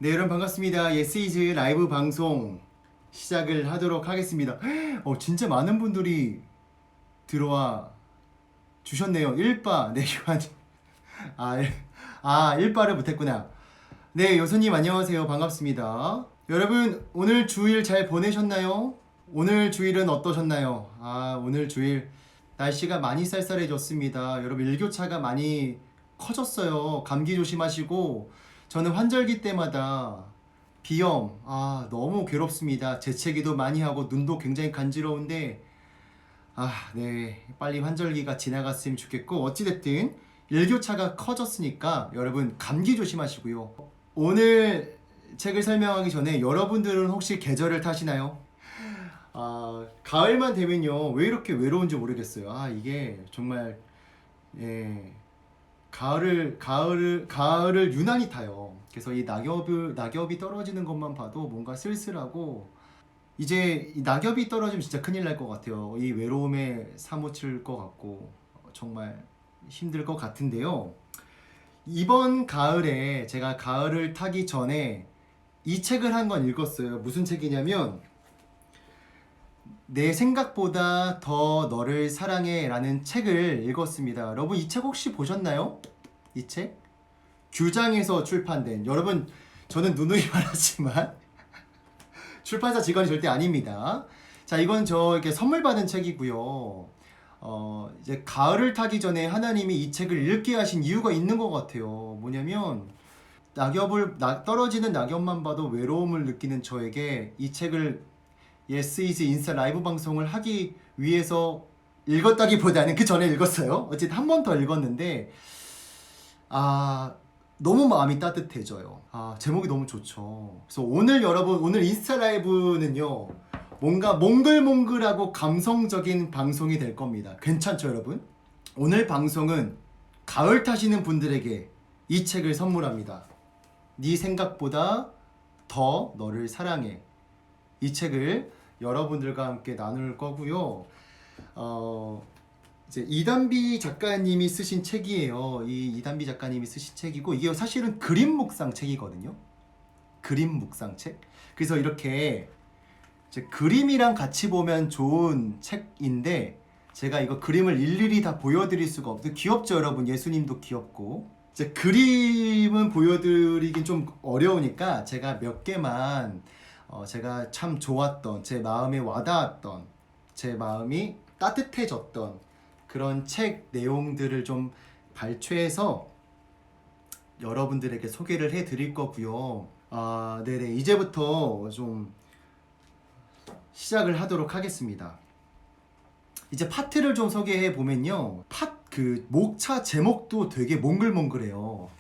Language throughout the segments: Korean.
네, 여러분 반갑습니다. 예스이즈 라이브 방송 시작을 하도록 하겠습니다. 진짜 많은 분들이 들어와 주셨네요. 일바, 네, 요한, 아, 일바를 못했구나. 네, 요소님 안녕하세요. 반갑습니다. 여러분, 오늘 주일 잘 보내셨나요? 오늘 주일은 어떠셨나요? 오늘 주일 날씨가 많이 쌀쌀해졌습니다. 여러분, 일교차가 많이 커졌어요. 감기 조심하시고, 저는 환절기 때마다 비염, 너무 괴롭습니다. 재채기도 많이 하고, 눈도 굉장히 간지러운데, 네. 빨리 환절기가 지나갔으면 좋겠고, 어찌됐든, 일교차가 커졌으니까, 여러분, 감기 조심하시고요. 오늘 책을 설명하기 전에, 여러분들은 혹시 계절을 타시나요? 가을만 되면요, 왜 이렇게 외로운지 모르겠어요. 이게 정말, 예, 가을을 유난히 타요. 그래서 이 낙엽이 떨어지는 것만 봐도 뭔가 쓸쓸하고, 이제 이 낙엽이 떨어지면 진짜 큰일 날 것 같아요. 이 외로움에 사무칠 것 같고 정말 힘들 것 같은데요. 이번 가을에 제가 가을을 타기 전에 이 책을 한 권 읽었어요. 무슨 책이냐면 내 생각보다 더 너를 사랑해 라는 책을 읽었습니다. 여러분 이 책 혹시 보셨나요? 이 책? 규장에서 출판된, 여러분 저는 누누이 말하지만 출판사 직원이 절대 아닙니다. 자, 이건 저 이렇게 선물 받은 책이고요. 이제 가을을 타기 전에 하나님이 이 책을 읽게 하신 이유가 있는 것 같아요. 뭐냐면 떨어지는 낙엽만 봐도 외로움을 느끼는 저에게 이 책을 Yes is 인스타 라이브 방송을 하기 위해서 읽었다기보다는 그 전에 읽었어요. 어쨌든 한 번 더 읽었는데 너무 마음이 따뜻해져요. 제목이 너무 좋죠. 그래서 오늘 인스타 라이브는요, 뭔가 몽글몽글하고 감성적인 방송이 될 겁니다. 괜찮죠, 여러분? 오늘 방송은 가을 타시는 분들에게 이 책을 선물합니다. 네 생각보다 더 너를 사랑해. 이 책을 여러분들과 함께 나눌 거고요. 이제 이단비 작가님이 쓰신 책이에요. 이 이단비 작가님이 쓰신 책이고, 이게 사실은 그림 묵상 책이거든요. 그림 묵상 책. 그래서 이렇게 이제 그림이랑 같이 보면 좋은 책인데, 제가 이거 그림을 일일이 다 보여드릴 수가 없어요. 귀엽죠, 여러분? 예수님도 귀엽고. 이제 그림은 보여드리긴 좀 어려우니까 제가 몇 개만 제가 참 좋았던, 제 마음에 와닿았던, 제 마음이 따뜻해졌던 그런 책 내용들을 좀 발췌해서 여러분들에게 소개를 해드릴 거고요. 네네. 이제부터 좀 시작을 하도록 하겠습니다. 이제 파트를 좀 소개해 보면요. 그 목차 제목도 되게 몽글몽글해요.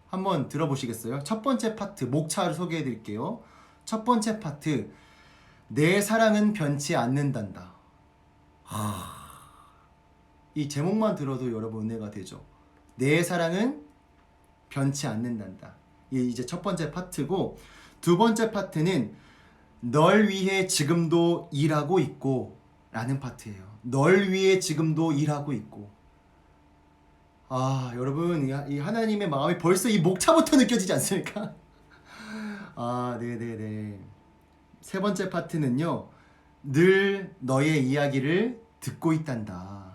한번 들어보시겠어요? 첫 번째 파트, 목차를 소개해 드릴게요. 첫 번째 파트, 내 사랑은 변치 않는단다. 이 제목만 들어도 여러분 은혜가 되죠. 내 사랑은 변치 않는단다. 이제 첫 번째 파트고, 두 번째 파트는 널 위해 지금도 일하고 있고 라는 파트예요. 널 위해 지금도 일하고 있고. 여러분, 이 하나님의 마음이 벌써 이 목차부터 느껴지지 않습니까? 네네네. 세 번째 파트는요, 늘 너의 이야기를 듣고 있단다.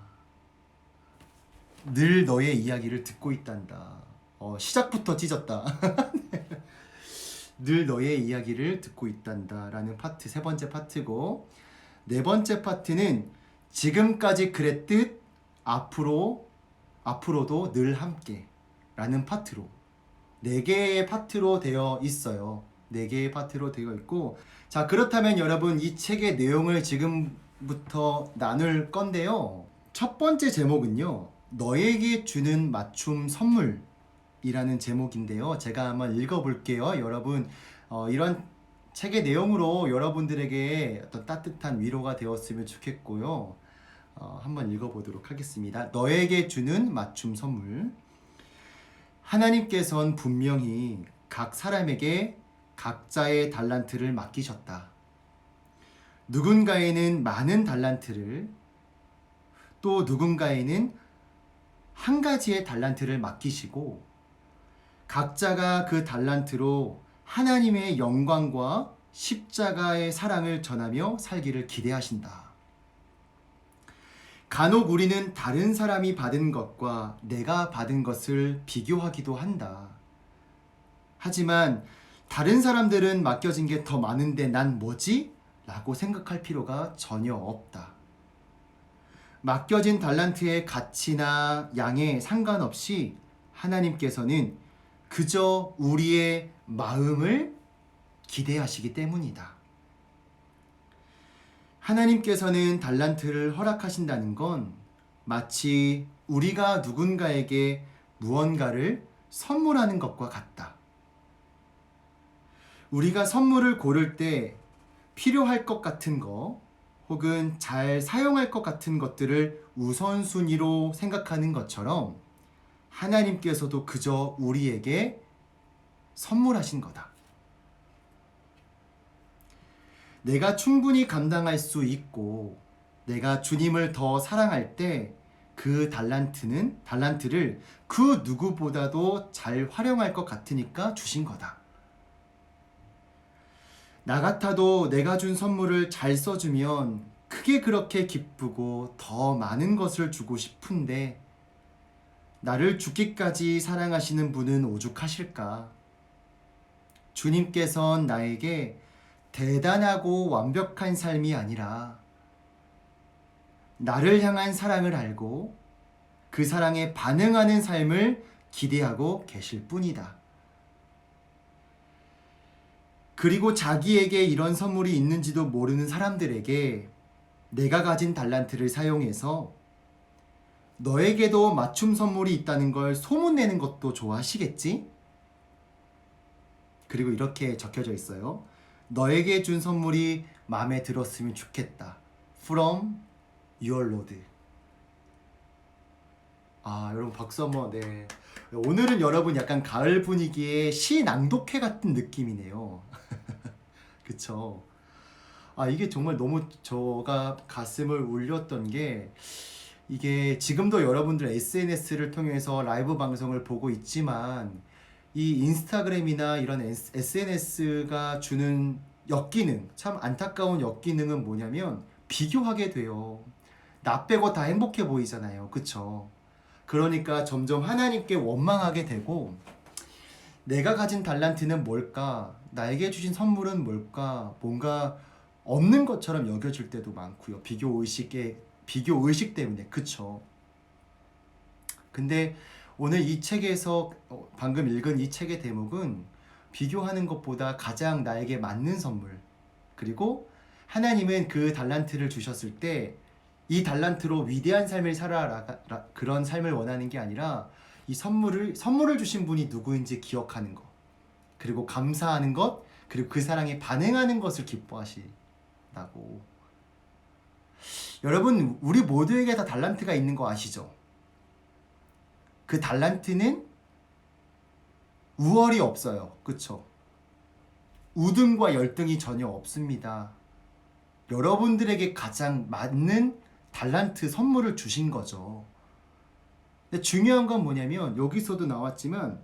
늘 너의 이야기를 듣고 있단다. 시작부터 찢었다. 늘 너의 이야기를 듣고 있단다 라는 파트, 세 번째 파트고, 네 번째 파트는 지금까지 그랬듯 앞으로도 늘 함께 라는 파트로, 네 개의 파트로 되어 있어요. 네 개의 파트로 되어 있고, 자, 그렇다면 여러분 이 책의 내용을 지금부터 나눌 건데요. 첫 번째 제목은요, 너에게 주는 맞춤 선물이라는 제목인데요. 제가 한번 읽어볼게요. 여러분, 이런 책의 내용으로 여러분들에게 어떤 따뜻한 위로가 되었으면 좋겠고요. 한번 읽어보도록 하겠습니다. 너에게 주는 맞춤 선물. 하나님께서는 분명히 각 사람에게 각자의 달란트를 맡기셨다. 누군가에는 많은 달란트를, 또 누군가에는 한 가지의 달란트를 맡기시고, 각자가 그 달란트로 하나님의 영광과 십자가의 사랑을 전하며 살기를 기대하신다. 간혹 우리는 다른 사람이 받은 것과 내가 받은 것을 비교하기도 한다. 하지만 다른 사람들은 맡겨진 게 더 많은데 난 뭐지? 라고 생각할 필요가 전혀 없다. 맡겨진 달란트의 가치나 양에 상관없이 하나님께서는 그저 우리의 마음을 기대하시기 때문이다. 하나님께서는 달란트를 허락하신다는 건 마치 우리가 누군가에게 무언가를 선물하는 것과 같다. 우리가 선물을 고를 때 필요할 것 같은 거 혹은 잘 사용할 것 같은 것들을 우선순위로 생각하는 것처럼 하나님께서도 그저 우리에게 선물하신 거다. 내가 충분히 감당할 수 있고 내가 주님을 더 사랑할 때 그 달란트를 그 누구보다도 잘 활용할 것 같으니까 주신 거다. 나 같아도 내가 준 선물을 잘 써주면 크게 그렇게 기쁘고 더 많은 것을 주고 싶은데 나를 죽기까지 사랑하시는 분은 오죽하실까? 주님께선 나에게 대단하고 완벽한 삶이 아니라 나를 향한 사랑을 알고 그 사랑에 반응하는 삶을 기대하고 계실 뿐이다. 그리고 자기에게 이런 선물이 있는지도 모르는 사람들에게 내가 가진 달란트를 사용해서 너에게도 맞춤 선물이 있다는 걸 소문내는 것도 좋아하시겠지? 그리고 이렇게 적혀져 있어요. 너에게 준 선물이 마음에 들었으면 좋겠다. From your Lord. 여러분 박수 한번. 네. 오늘은 여러분 약간 가을 분위기의 시 낭독회 같은 느낌이네요. 그쵸? 이게 정말 너무 저가 가슴을 울렸던 게 이게 지금도 여러분들 SNS를 통해서 라이브 방송을 보고 있지만 이 인스타그램이나 이런 SNS가 주는 역기능, 참 안타까운 역기능은 뭐냐면 비교하게 돼요. 나 빼고 다 행복해 보이잖아요. 그쵸? 그러니까 점점 하나님께 원망하게 되고 내가 가진 달란트는 뭘까? 나에게 주신 선물은 뭘까? 뭔가 없는 것처럼 여겨질 때도 많고요. 비교 의식 때문에. 그쵸? 근데 오늘 이 책에서 방금 읽은 이 책의 대목은 비교하는 것보다 가장 나에게 맞는 선물, 그리고 하나님은 그 달란트를 주셨을 때 이 달란트로 위대한 삶을 살아라, 그런 삶을 원하는 게 아니라 이 선물을 주신 분이 누구인지 기억하는 것, 그리고 감사하는 것, 그리고 그 사랑에 반응하는 것을 기뻐하시다고. 여러분, 우리 모두에게 다 달란트가 있는 거 아시죠? 그 달란트는 우월이 없어요. 그쵸? 우등과 열등이 전혀 없습니다. 여러분들에게 가장 맞는 달란트 선물을 주신 거죠. 근데 중요한 건 뭐냐면 여기서도 나왔지만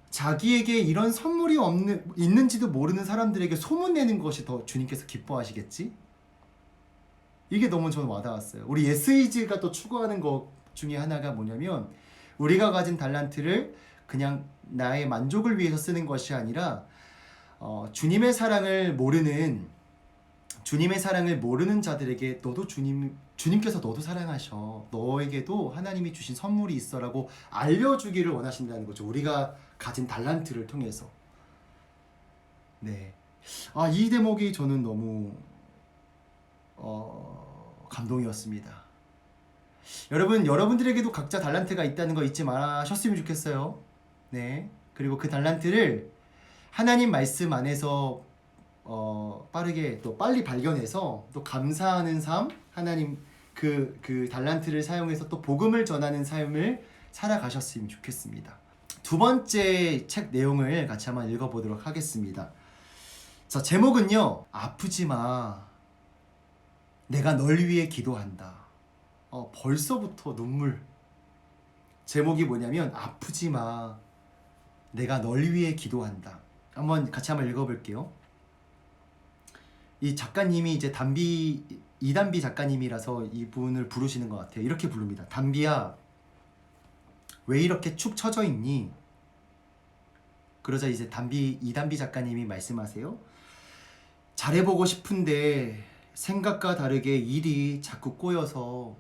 자기에게 이런 선물이 있는지도 모르는 사람들에게 소문내는 것이 더 주님께서 기뻐하시겠지? 이게 너무 저는 와닿았어요. 우리 SEG가 또 추구하는 것 중에 하나가 뭐냐면 우리가 가진 달란트를 그냥 나의 만족을 위해서 쓰는 것이 아니라 주님의 사랑을 모르는 자들에게 너도 주님께서 너도 사랑하셔. 너에게도 하나님이 주신 선물이 있어라고 알려주기를 원하신다는 거죠. 우리가 가진 달란트를 통해서. 네. 이 대목이 저는 너무 감동이었습니다. 여러분들에게도 각자 달란트가 있다는 거 잊지 마셨으면 좋겠어요. 네. 그리고 그 달란트를 하나님 말씀 안에서 빠르게 또 빨리 발견해서 또 감사하는 삶, 하나님 그 달란트를 사용해서 또 복음을 전하는 삶을 살아가셨으면 좋겠습니다. 두 번째 책 내용을 같이 한번 읽어보도록 하겠습니다. 자, 제목은요, 아프지 마. 내가 널 위해 기도한다. 벌써부터 눈물. 제목이 뭐냐면 아프지 마. 내가 널 위해 기도한다. 같이 한번 읽어볼게요. 이 작가님이 이제 이단비 작가님이라서 이분을 부르시는 것 같아요. 이렇게 부릅니다. 단비야, 왜 이렇게 축 처져 있니? 그러자 이제 이단비 작가님이 말씀하세요. 잘해보고 싶은데 생각과 다르게 일이 자꾸 꼬여서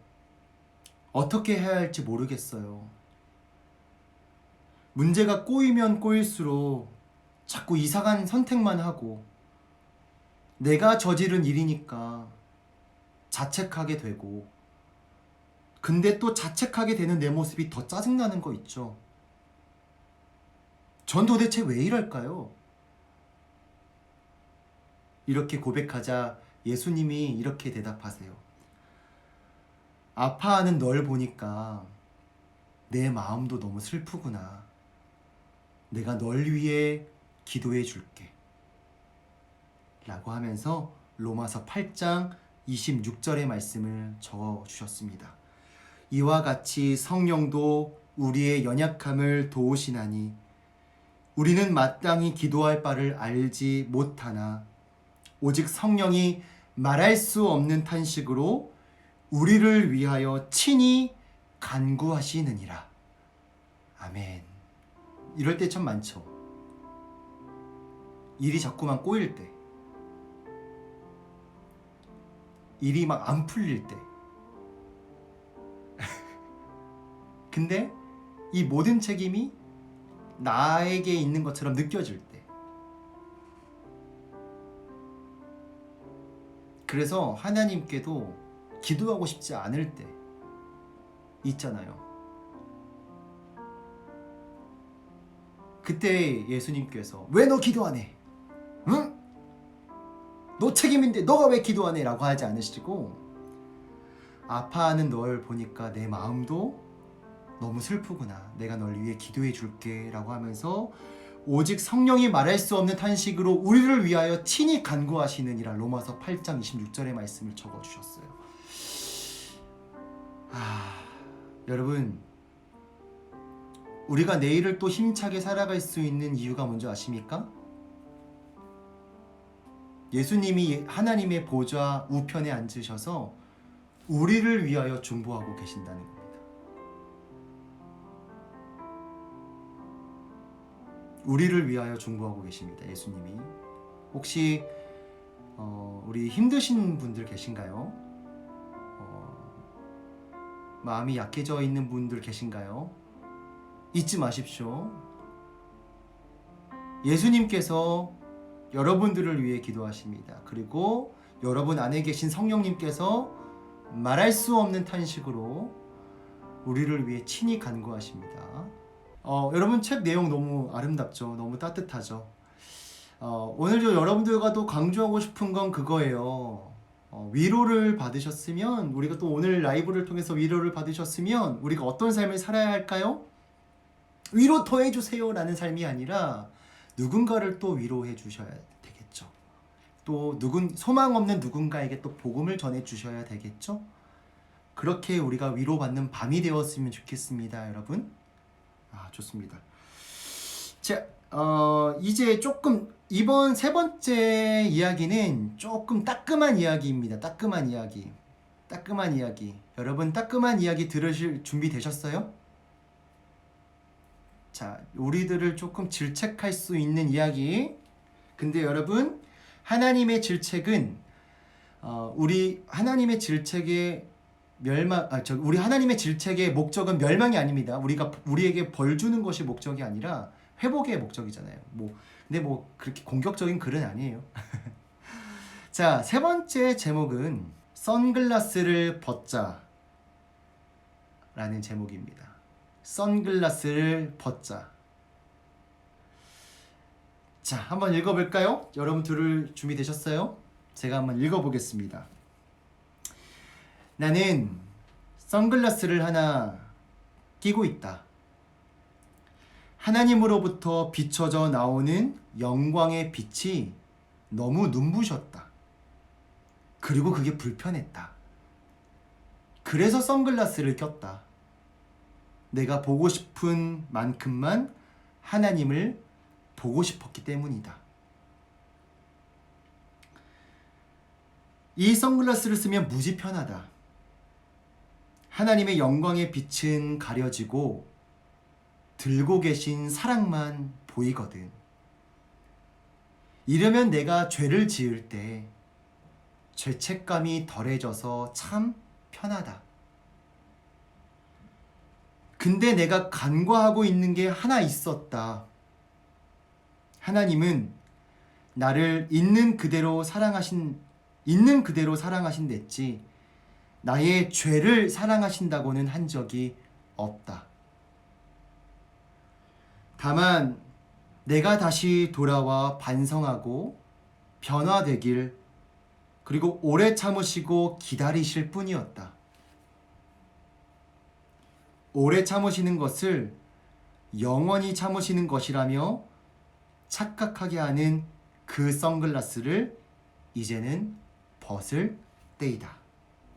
어떻게 해야 할지 모르겠어요. 문제가 꼬이면 꼬일수록 자꾸 이상한 선택만 하고 내가 저지른 일이니까 자책하게 되고, 근데 또 자책하게 되는 내 모습이 더 짜증나는 거 있죠. 전 도대체 왜 이럴까요? 이렇게 고백하자 예수님이 이렇게 대답하세요. 아파하는 널 보니까 내 마음도 너무 슬프구나. 내가 널 위해 기도해 줄게. 라고 하면서 로마서 8장 26절의 말씀을 적어 주셨습니다. 이와 같이 성령도 우리의 연약함을 도우시나니 우리는 마땅히 기도할 바를 알지 못하나 오직 성령이 말할 수 없는 탄식으로 우리를 위하여 친히 간구하시느니라. 아멘. 이럴 때 참 많죠. 일이 자꾸만 꼬일 때, 일이 막 안 풀릴 때. 근데 이 모든 책임이 나에게 있는 것처럼 느껴질 때. 그래서 하나님께도 기도하고 싶지 않을 때 있잖아요. 그때 예수님께서 왜 너 기도 안 해? 응? 너 책임인데 너가 왜 기도 안 해? 라고 하지 않으시고, 아파하는 널 보니까 내 마음도 너무 슬프구나. 내가 널 위해 기도해 줄게. 라고 하면서 오직 성령이 말할 수 없는 탄식으로 우리를 위하여 친히 간구하시느니라. 로마서 8장 26절의 말씀을 적어주셨어요. 여러분, 우리가 내일을 또 힘차게 살아갈 수 있는 이유가 뭔지 아십니까? 예수님이 하나님의 보좌 우편에 앉으셔서 우리를 위하여 중보하고 계신다는 겁니다. 우리를 위하여 중보하고 계십니다. 예수님이. 혹시 우리 힘드신 분들 계신가요? 마음이 약해져 있는 분들 계신가요? 잊지 마십시오. 예수님께서 여러분들을 위해 기도하십니다. 그리고 여러분 안에 계신 성령님께서 말할 수 없는 탄식으로 우리를 위해 친히 간구하십니다. 여러분 책 내용 너무 아름답죠? 너무 따뜻하죠? 오늘도 여러분들과 또 강조하고 싶은 건 그거예요. 위로를 받으셨으면, 우리가 또 오늘 라이브를 통해서 위로를 받으셨으면 우리가 어떤 삶을 살아야 할까요? 위로 더해주세요 라는 삶이 아니라 누군가를 또 위로해 주셔야 되겠죠. 또 소망 없는 누군가에게 또 복음을 전해 주셔야 되겠죠. 그렇게 우리가 위로받는 밤이 되었으면 좋겠습니다, 여러분. 좋습니다. 자, 이제 조금 이번 세 번째 이야기는 조금 따끔한 이야기입니다. 따끔한 이야기. 여러분, 따끔한 이야기 들으실 준비 되셨어요? 자, 우리들을 조금 질책할 수 있는 이야기. 근데 여러분, 하나님의 질책은 우리 하나님의 질책의 목적은 멸망이 아닙니다. 우리에게 벌 주는 것이 목적이 아니라 회복의 목적이잖아요. 근데 그렇게 공격적인 글은 아니에요. 자, 세 번째 제목은 선글라스를 벗자 라는 제목입니다. 선글라스를 벗자. 자, 한번 읽어볼까요? 여러분 들을 준비 되셨어요? 제가 한번 읽어보겠습니다. 나는 선글라스를 하나 끼고 있다. 하나님으로부터 비춰져 나오는 영광의 빛이 너무 눈부셨다. 그리고 그게 불편했다. 그래서 선글라스를 꼈다. 내가 보고 싶은 만큼만 하나님을 보고 싶었기 때문이다. 이 선글라스를 쓰면 무지 편하다. 하나님의 영광의 빛은 가려지고 들고 계신 사랑만 보이거든. 이러면 내가 죄를 지을 때 죄책감이 덜해져서 참 편하다. 근데 내가 간과하고 있는 게 하나 있었다. 하나님은 나를 있는 그대로 사랑하신댔지 나의 죄를 사랑하신다고는 한 적이 없다. 다만 내가 다시 돌아와 반성하고 변화되길 그리고 오래 참으시고 기다리실 뿐이었다. 오래 참으시는 것을 영원히 참으시는 것이라며 착각하게 하는 그 선글라스를 이제는 벗을 때이다.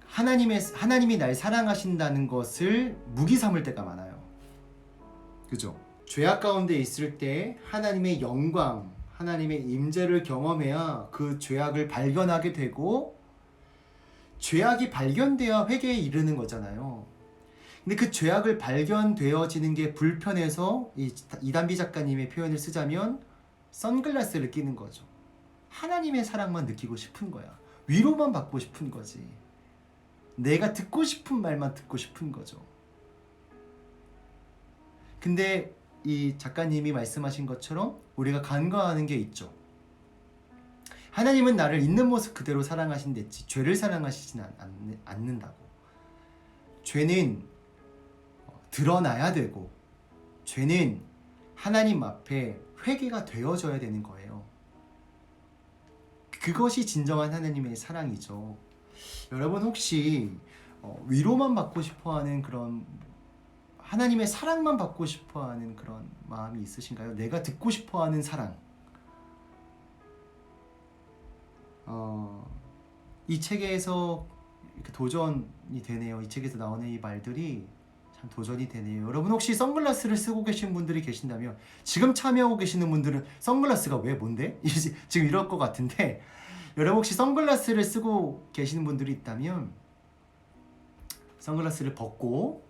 하나님이 날 사랑하신다는 것을 무기 삼을 때가 많아요. 그죠? 죄악 가운데 있을 때 하나님의 영광, 하나님의 임재를 경험해야 그 죄악을 발견하게 되고 죄악이 발견돼야 회개에 이르는 거잖아요. 근데 그 죄악을 발견되어지는 게 불편해서 이단비 작가님의 표현을 쓰자면 선글라스를 끼는 거죠. 하나님의 사랑만 느끼고 싶은 거야. 위로만 받고 싶은 거지. 내가 듣고 싶은 말만 듣고 싶은 거죠. 근데 이 작가님이 말씀하신 것처럼 우리가 간과하는 게 있죠. 하나님은 나를 있는 모습 그대로 사랑하신댔지 죄를 사랑하시진 않는다고. 죄는 드러나야 되고 죄는 하나님 앞에 회개가 되어져야 되는 거예요. 그것이 진정한 하나님의 사랑이죠. 여러분 혹시 위로만 받고 싶어하는 그런 하나님의 사랑만 받고 싶어하는 그런 마음이 있으신가요? 내가 듣고 싶어하는 사랑. 이 책에서 이렇게 도전이 되네요. 이 책에서 나오는 이 말들이 참 도전이 되네요. 여러분 혹시 선글라스를 쓰고 계신 분들이 계신다면 지금 참여하고 계시는 분들은 선글라스가 왜 뭔데? 지금 이럴 것 같은데 여러분 혹시 선글라스를 쓰고 계시는 분들이 있다면 선글라스를 벗고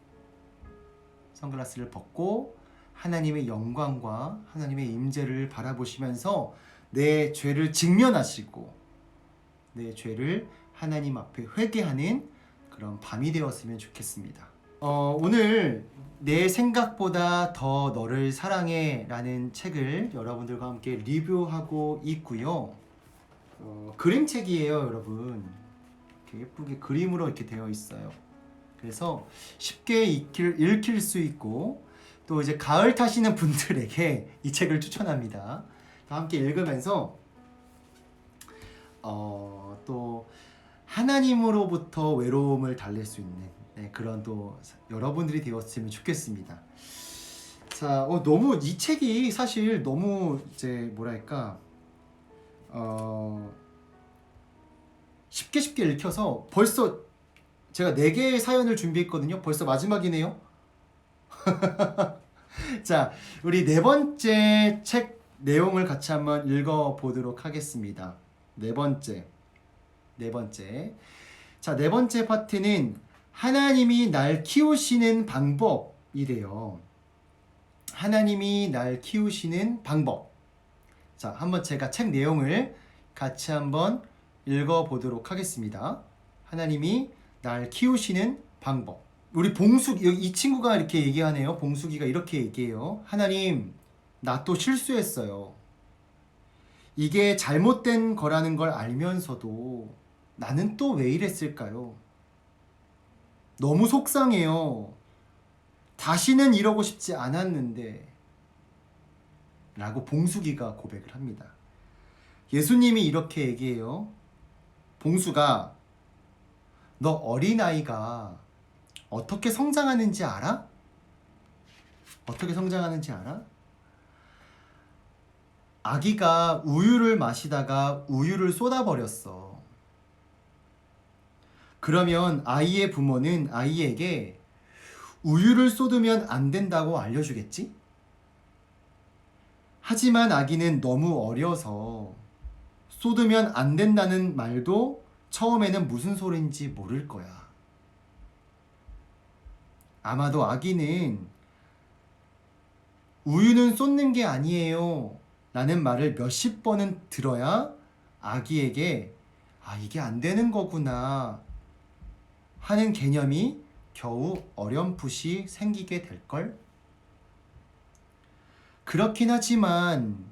하나님의 영광과 하나님의 임재를 바라보시면서 내 죄를 직면하시고 내 죄를 하나님 앞에 회개하는 그런 밤이 되었으면 좋겠습니다. 오늘 내 생각보다 더 너를 사랑해 라는 책을 여러분들과 함께 리뷰하고 있고요. 그림책이에요, 여러분. 이렇게 예쁘게 그림으로 이렇게 되어 있어요. 그래서 쉽게 읽힐 수 있고 또 이제 가을 타시는 분들에게 이 책을 추천합니다. 함께 읽으면서 또 하나님으로부터 외로움을 달랠 수 있는 그런 또 여러분들이 되었으면 좋겠습니다. 자, 너무 이 책이 사실 너무 이제 뭐랄까 쉽게 읽혀서 벌써 제가 4개의 사연을 준비했거든요. 벌써 마지막이네요. 자, 우리 4번째 책 내용을 같이 한번 읽어보도록 하겠습니다. 네 번째. 자, 4번째 파트는 하나님이 날 키우시는 방법이래요. 하나님이 날 키우시는 방법. 자, 한번 제가 책 내용을 같이 한번 읽어보도록 하겠습니다. 하나님이 날 키우시는 방법. 우리 이 친구가 이렇게 얘기하네요. 봉숙이가 이렇게 얘기해요. 하나님, 나 또 실수했어요. 이게 잘못된 거라는 걸 알면서도 나는 또 왜 이랬을까요? 너무 속상해요. 다시는 이러고 싶지 않았는데 라고 봉숙이가 고백을 합니다. 예수님이 이렇게 얘기해요. 봉숙아, 너 어린아이가 어떻게 성장하는지 알아? 어떻게 성장하는지 알아? 아기가 우유를 마시다가 우유를 쏟아버렸어. 그러면 아이의 부모는 아이에게 우유를 쏟으면 안 된다고 알려주겠지? 하지만 아기는 너무 어려서 쏟으면 안 된다는 말도 처음에는 무슨 소린지 모를 거야. 아마도 아기는 우유는 쏟는 게 아니에요 라는 말을 몇십 번은 들어야 아기에게 이게 안 되는 거구나 하는 개념이 겨우 어렴풋이 생기게 될걸? 그렇긴 하지만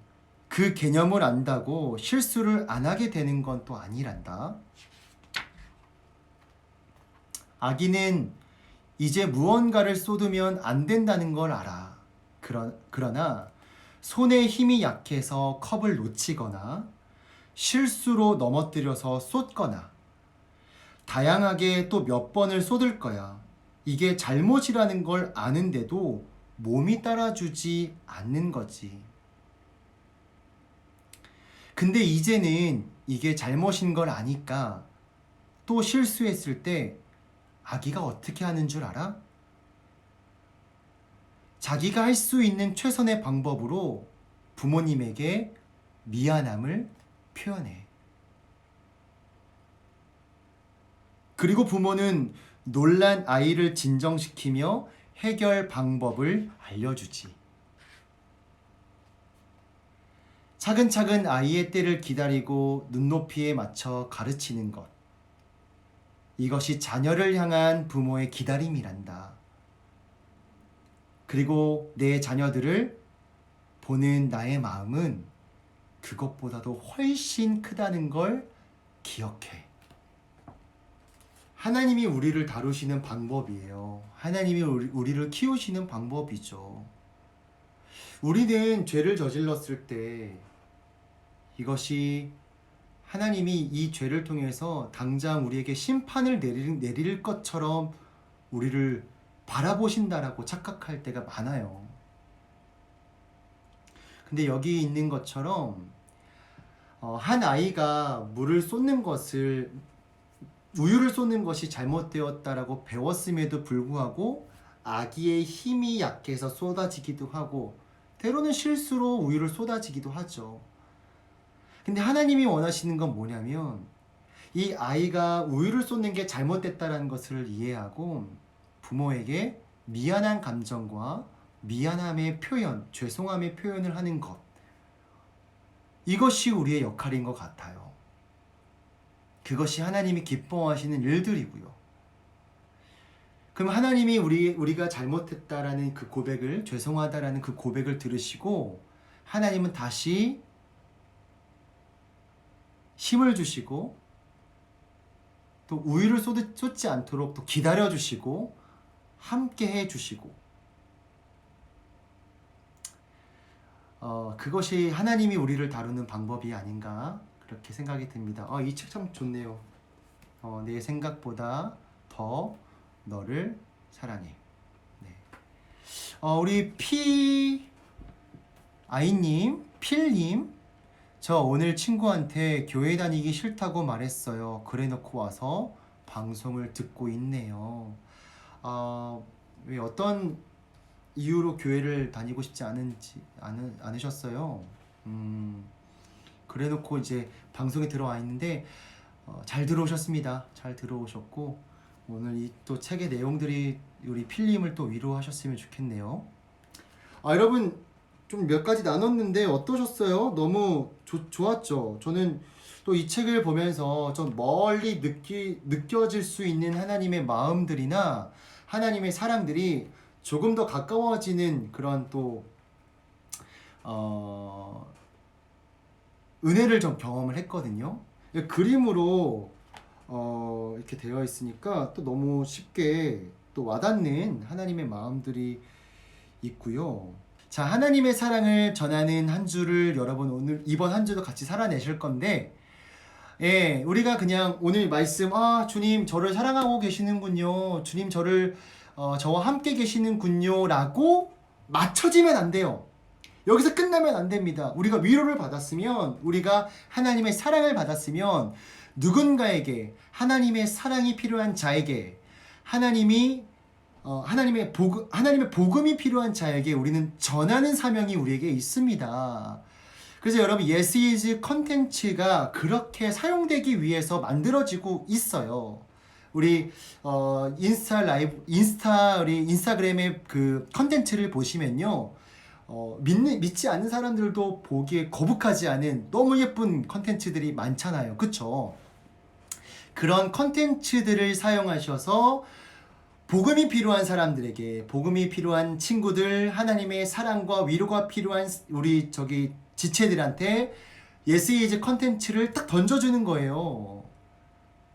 그 개념을 안다고 실수를 안 하게 되는 건 또 아니란다. 아기는 이제 무언가를 쏟으면 안 된다는 걸 알아. 그러나 손에 힘이 약해서 컵을 놓치거나 실수로 넘어뜨려서 쏟거나 다양하게 또 몇 번을 쏟을 거야. 이게 잘못이라는 걸 아는데도 몸이 따라주지 않는 거지. 근데 이제는 이게 잘못인 걸 아니까 또 실수했을 때 아기가 어떻게 하는 줄 알아? 자기가 할 수 있는 최선의 방법으로 부모님에게 미안함을 표현해. 그리고 부모는 놀란 아이를 진정시키며 해결 방법을 알려주지. 차근차근 아이의 때를 기다리고 눈높이에 맞춰 가르치는 것. 이것이 자녀를 향한 부모의 기다림이란다. 그리고 내 자녀들을 보는 나의 마음은 그것보다도 훨씬 크다는 걸 기억해. 하나님이 우리를 다루시는 방법이에요. 하나님이 우리를 키우시는 방법이죠. 우리는 죄를 저질렀을 때 이것이 하나님이 이 죄를 통해서 당장 우리에게 심판을 내릴 것처럼 우리를 바라보신다라고 착각할 때가 많아요. 근데 여기 있는 것처럼 한 아이가 우유를 쏟는 것이 잘못되었다라고 배웠음에도 불구하고 아기의 힘이 약해서 쏟아지기도 하고 때로는 실수로 우유를 쏟아지기도 하죠. 근데 하나님이 원하시는 건 뭐냐면 이 아이가 우유를 쏟는 게 잘못됐다는 것을 이해하고 부모에게 미안한 감정과 미안함의 표현, 죄송함의 표현을 하는 것. 이것이 우리의 역할인 것 같아요. 그것이 하나님이 기뻐하시는 일들이고요. 그럼 하나님이 우리가 잘못했다라는 그 고백을, 죄송하다라는 그 고백을 들으시고 하나님은 다시 힘을 주시고 또 우유를 쏟지 않도록 또 기다려 주시고 함께 해 주시고 그것이 하나님이 우리를 다루는 방법이 아닌가 그렇게 생각이 듭니다. 이 책 참 좋네요. 내 생각보다 더 너를 사랑해. 네. 우리 아이님, 필님, 저 오늘 친구한테 교회 다니기 싫다고 말했어요. 그래놓고 와서 방송을 듣고 있네요. 왜 어떤 이유로 교회를 다니고 싶지 않으셨어요? 그래놓고 이제 방송에 들어와 있는데 잘 들어오셨습니다. 잘 들어오셨고 오늘 이 또 책의 내용들이 우리 필님을 또 위로하셨으면 좋겠네요. 여러분 좀 몇 가지 나눴는데 어떠셨어요? 너무 좋았죠? 저는 또 이 책을 보면서 좀 멀리 느껴질 수 있는 하나님의 마음들이나 하나님의 사랑들이 조금 더 가까워지는 그런 또 은혜를 좀 경험을 했거든요. 그림으로 이렇게 되어 있으니까 또 너무 쉽게 또 와닿는 하나님의 마음들이 있고요. 자, 하나님의 사랑을 전하는 한 주를 여러분 이번 한 주도 같이 살아내실 건데, 우리가 그냥 오늘 말씀, 주님 저를 사랑하고 계시는군요. 주님 저와 함께 계시는군요. 라고 맞춰지면 안 돼요. 여기서 끝나면 안 됩니다. 우리가 위로를 받았으면, 우리가 하나님의 사랑을 받았으면 누군가에게 하나님의 사랑이 필요한 자에게 하나님이 하나님의 복음이 필요한 자에게 우리는 전하는 사명이 우리에게 있습니다. 그래서 여러분 예스이즈 컨텐츠가 그렇게 사용되기 위해서 만들어지고 있어요. 우리 인스타그램의 그 컨텐츠를 보시면요, 믿지 않는 사람들도 보기에 거북하지 않은 너무 예쁜 컨텐츠들이 많잖아요. 그쵸? 그런 컨텐츠들을 사용하셔서 복음이 필요한 사람들에게, 복음이 필요한 친구들, 하나님의 사랑과 위로가 필요한 우리 지체들한테 예스이즈 컨텐츠를 딱 던져주는 거예요.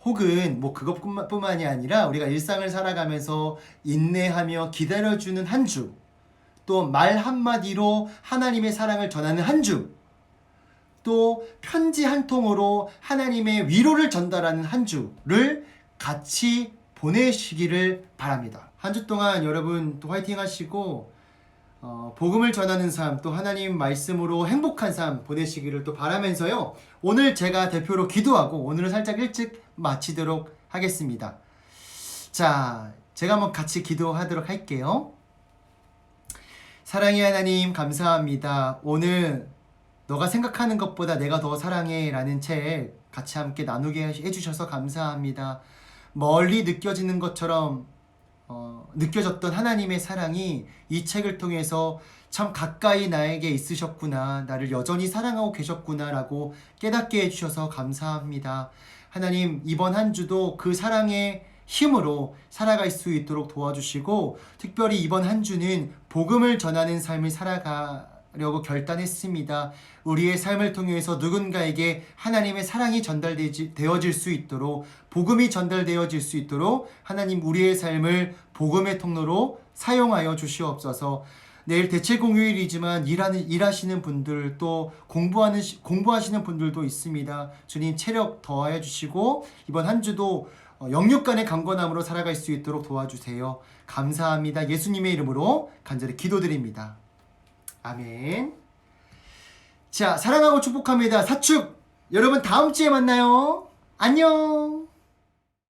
혹은 뭐 그것뿐만이 아니라 우리가 일상을 살아가면서 인내하며 기다려주는 한 주, 또 말 한마디로 하나님의 사랑을 전하는 한 주, 또 편지 한 통으로 하나님의 위로를 전달하는 한 주를 같이 보내시기를 바랍니다. 한 주 동안 여러분 또 화이팅 하시고 복음을 전하는 삶, 또 하나님 말씀으로 행복한 삶 보내시기를 또 바라면서요, 오늘 제가 대표로 기도하고 오늘은 살짝 일찍 마치도록 하겠습니다. 자, 제가 한번 같이 기도하도록 할게요. 사랑의 하나님, 감사합니다. 오늘 너가 생각하는 것보다 내가 더 사랑해 라는 책 같이 함께 나누게 해주셔서 감사합니다. 멀리 느껴지는 것처럼 느껴졌던 하나님의 사랑이 이 책을 통해서 참 가까이 나에게 있으셨구나, 나를 여전히 사랑하고 계셨구나 라고 깨닫게 해주셔서 감사합니다. 하나님, 이번 한 주도 그 사랑의 힘으로 살아갈 수 있도록 도와주시고, 특별히 이번 한 주는 복음을 전하는 삶을 살아가려고 결단했습니다. 우리의 삶을 통해서 누군가에게 하나님의 사랑이 전달되어질 수 있도록, 복음이 전달되어질 수 있도록 하나님, 우리의 삶을 복음의 통로로 사용하여 주시옵소서. 내일 대체공휴일이지만 일하시는 분들, 또 공부하시는 분들도 있습니다. 주님, 체력 더하여 주시고 이번 한 주도 영육간의 강건함으로 살아갈 수 있도록 도와주세요. 감사합니다. 예수님의 이름으로 간절히 기도드립니다. 아멘. 자, 사랑하고 축복합니다. 사축! 여러분 다음 주에 만나요. 안녕!